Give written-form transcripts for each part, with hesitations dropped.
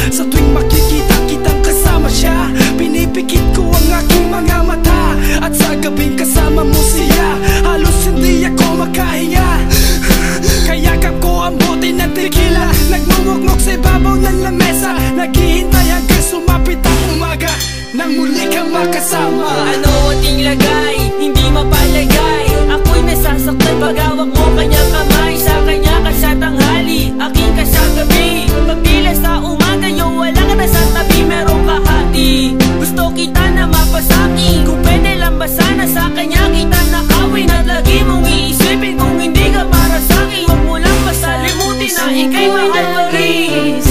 Sa tuwing makikita kitang kasama siya, pinipikit ko ang aking mga mata. At sa gabing kasama mo siya, halos hindi ako makahinga. Kayakap ko ang bote ng tequila, nagmumukmok sa ibabaw ng lamesa, naghihintay hanggang sumapit ang umaga nang muli kang makasama. Ano ating lagay, hindi mapalagay. Ako'y nasasaktan pag hawak mo kanyang kamay. Sa kanya ka sa tanghali, aking ka sa gabi. Pagpila sa umaga, yung wala ka na sa tabi, merong kahati. Gusto kita na mapasaki, kung pwede lang ba sana sa kanya kita nakawin. At lagi mong iisipin kung hindi ka para sa'kin, huwag mo lang pasalimutin na ika'y mahal pa rin.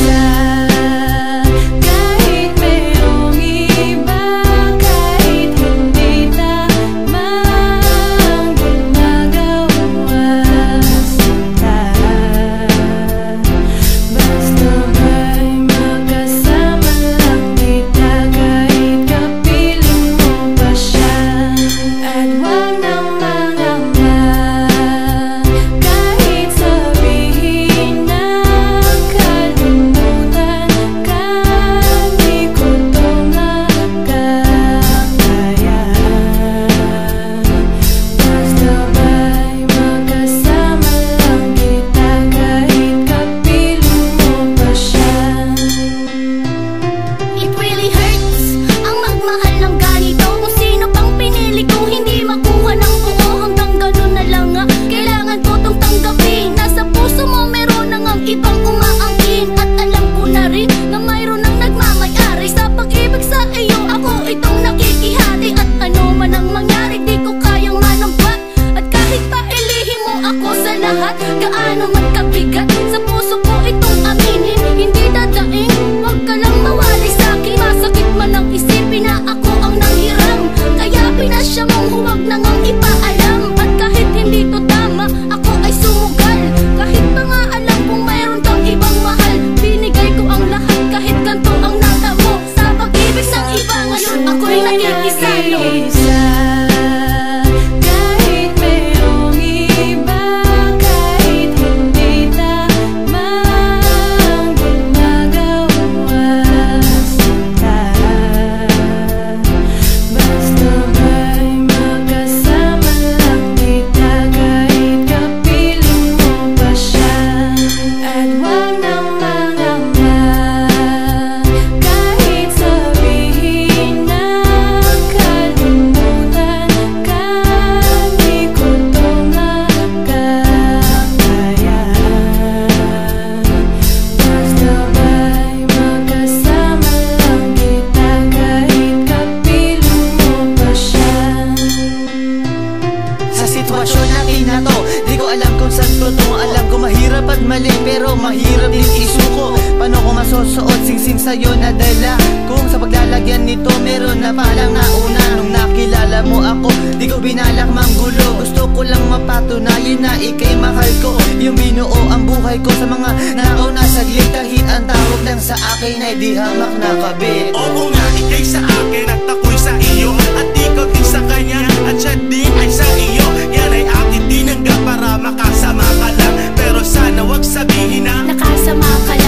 Gaano man kabigat sa puso ko itong aminin, hindi dadaing, wag ka lang mawali sa'kin. Masakit man ang isipin na ako ang nanghiram, kaya pinasya mong huwag na ngang ipaalam. At kahit hindi to tama, ako ay sumugal. Kahit pa nga alam kung mayroon kang ibang mahal, binigay ko ang lahat kahit ganito ang natamo. Sa pag-ibig sa iba ngayon ako'y nakikisalo. Mali pero mahirap din isuko. Paano ko masusuot singsing sa'yo na dala, kung sa paglalagyan nito meron na palang nauna. Nung nakilala mo ako, di ko binalak manggulo. Gusto ko lang mapatunayan na ika'y mahal ko. Yung binuo ang buhay ko sa mga nauna saglit, kahit ang tawag lang sa akin ay di hamak na kabit. Oo nga, ika'y sa akin at ako'y sa iyo, at ikaw din sa kanya at siya din ay sa iyo. Yan ay akin tinanggap para makasama ka lang, pero sana wag sabihin na nakasama ka